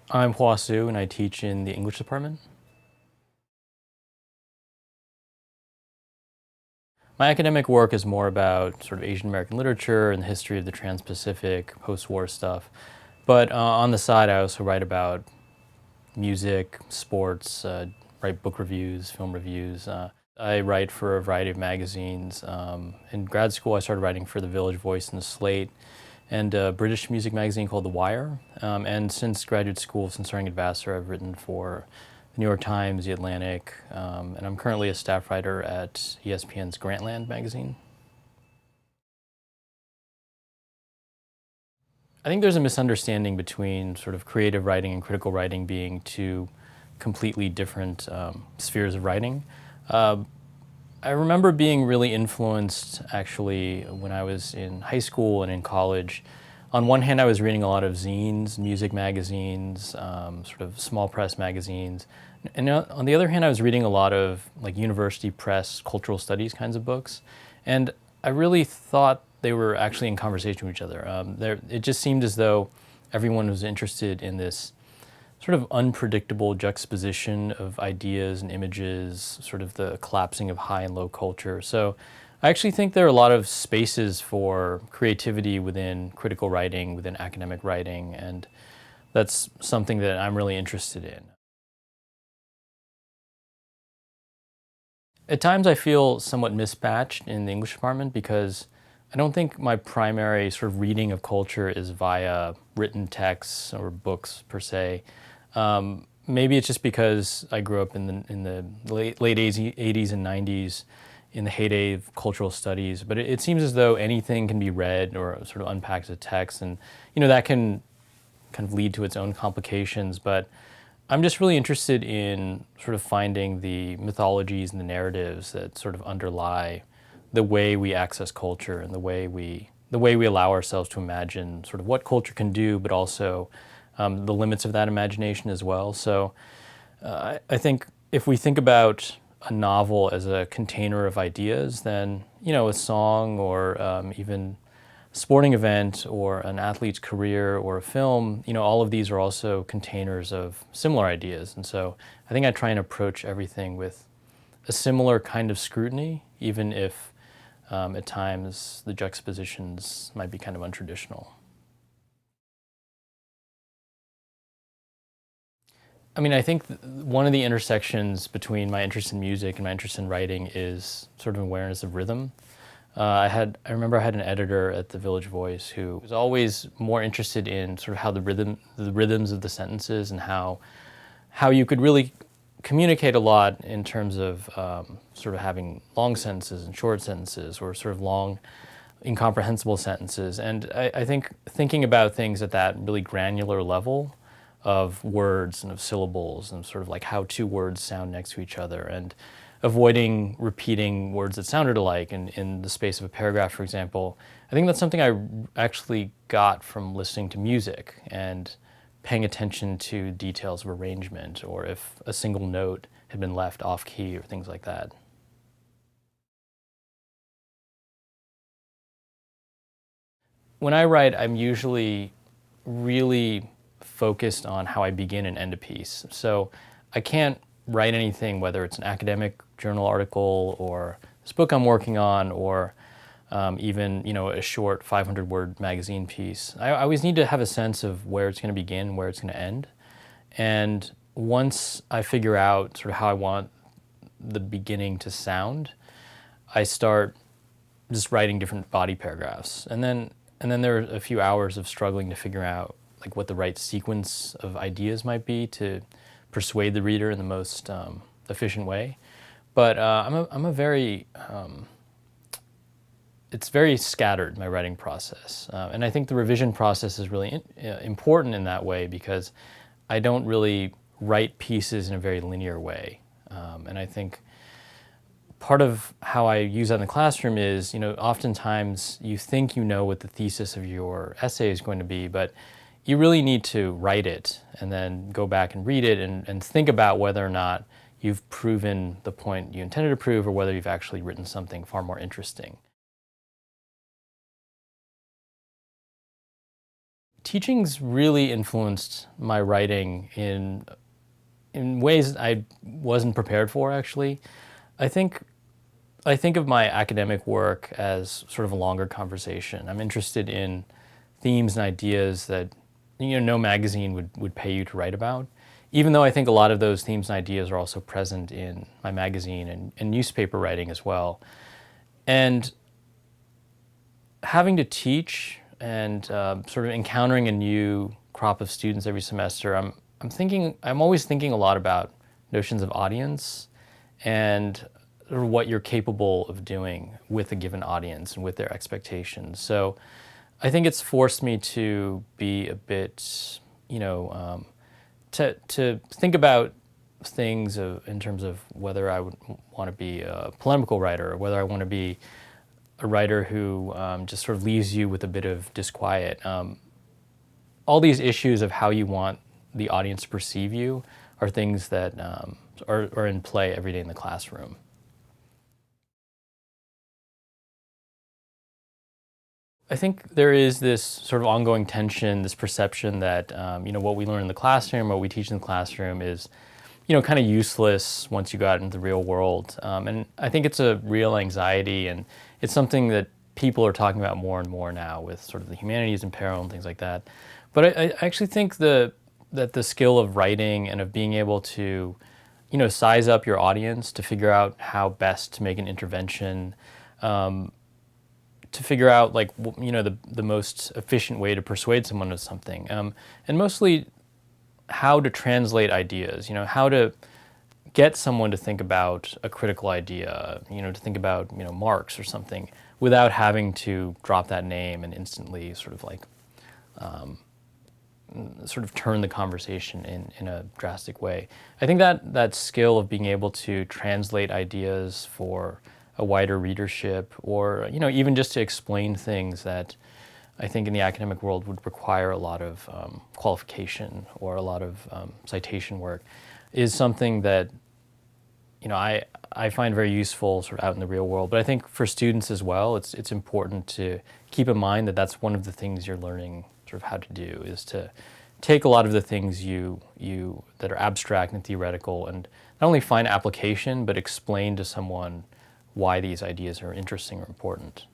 I'm Hua Hsu and I teach in the English department. My academic work is more about sort of Asian American literature and the history of the Trans-Pacific, post-war stuff. But on the side, I also write about music, sports, write book reviews, film reviews. I write for a variety of magazines. In grad school, I started writing for The Village Voice and The Slate, and a British music magazine called The Wire. And since graduate school, since starting at Vassar, I've written for the New York Times, The Atlantic, and I'm currently a staff writer at ESPN's Grantland magazine. I think there's a misunderstanding between sort of creative writing and critical writing being two completely different spheres of writing. I remember being really influenced, actually, when I was in high school and in college. On one hand, I was reading a lot of zines, music magazines, sort of small press magazines. And on the other hand, I was reading a lot of like university press, cultural studies kinds of books. And I really thought they were actually in conversation with each other. It just seemed as though everyone was interested in this sort of unpredictable juxtaposition of ideas and images, sort of the collapsing of high and low culture. So I actually think there are a lot of spaces for creativity within critical writing, within academic writing, and that's something that I'm really interested in. At times I feel somewhat mismatched in the English department because I don't think my primary sort of reading of culture is via written texts or books per se. Maybe it's just because I grew up in the late 80s and 90s in the heyday of cultural studies, but it seems as though anything can be read or sort of unpacked as a text, and that can kind of lead to its own complications. But I'm just really interested in sort of finding the mythologies and the narratives that sort of underlie the way we access culture and the way we allow ourselves to imagine sort of what culture can do, but also the limits of that imagination as well. So I think if we think about a novel as a container of ideas, then a song or even a sporting event or an athlete's career or a film, all of these are also containers of similar ideas. And so I think I try and approach everything with a similar kind of scrutiny, even if at times the juxtapositions might be kind of untraditional. I mean, I think one of the intersections between my interest in music and my interest in writing is sort of awareness of rhythm. I remember I had an editor at the Village Voice who was always more interested in sort of how the rhythms of the sentences and how you could really communicate a lot in terms of sort of having long sentences and short sentences, or sort of long, incomprehensible sentences. And I think thinking about things at that really granular level of words and of syllables and sort of like how two words sound next to each other, and avoiding repeating words that sounded alike in the space of a paragraph, for example. I think that's something I actually got from listening to music and paying attention to details of arrangement, or if a single note had been left off key or things like that. When I write, I'm usually really focused on how I begin and end a piece. So I can't write anything, whether it's an academic journal article or this book I'm working on, or even a short 500-word magazine piece. I always need to have a sense of where it's going to begin, where it's going to end. And once I figure out sort of how I want the beginning to sound, I start just writing different body paragraphs. And then there are a few hours of struggling to figure out like what the right sequence of ideas might be to persuade the reader in the most efficient way. But I'm a very it's very scattered, my writing process, and I think the revision process is really important in that way, because I don't really write pieces in a very linear way, and I think part of how I use that in the classroom is, oftentimes you think you know what the thesis of your essay is going to be, but you really need to write it and then go back and read it and think about whether or not you've proven the point you intended to prove, or whether you've actually written something far more interesting. teaching's really influenced my writing in ways I wasn't prepared for, actually. I think I think of my academic work as sort of a longer conversation. I'm interested in themes and ideas that no magazine would pay you to write about. Even though I think a lot of those themes and ideas are also present in my magazine and newspaper writing as well. And having to teach and sort of encountering a new crop of students every semester, I'm always thinking a lot about notions of audience and sort of what you're capable of doing with a given audience and with their expectations. So I think it's forced me to be a bit, to think about things in terms of whether I would want to be a polemical writer or whether I want to be a writer who just sort of leaves you with a bit of disquiet. All these issues of how you want the audience to perceive you are things that are in play every day in the classroom. I think there is this sort of ongoing tension, this perception that what we learn in the classroom, what we teach in the classroom is, kind of useless once you go out into the real world. And I think it's a real anxiety, and it's something that people are talking about more and more now with sort of the humanities in peril and things like that. But I actually think that the skill of writing and of being able to, size up your audience to figure out how best to make an intervention, to figure out the most efficient way to persuade someone of something, and mostly how to translate ideas. How to get someone to think about a critical idea. To think about Marx or something without having to drop that name and instantly sort of turn the conversation in a drastic way. I think that skill of being able to translate ideas for a wider readership, or even just to explain things that I think in the academic world would require a lot of qualification or a lot of citation work, is something that I find very useful sort of out in the real world. But I think for students as well, it's important to keep in mind that that's one of the things you're learning sort of how to do, is to take a lot of the things you that are abstract and theoretical and not only find application, but explain to someone why these ideas are interesting or important.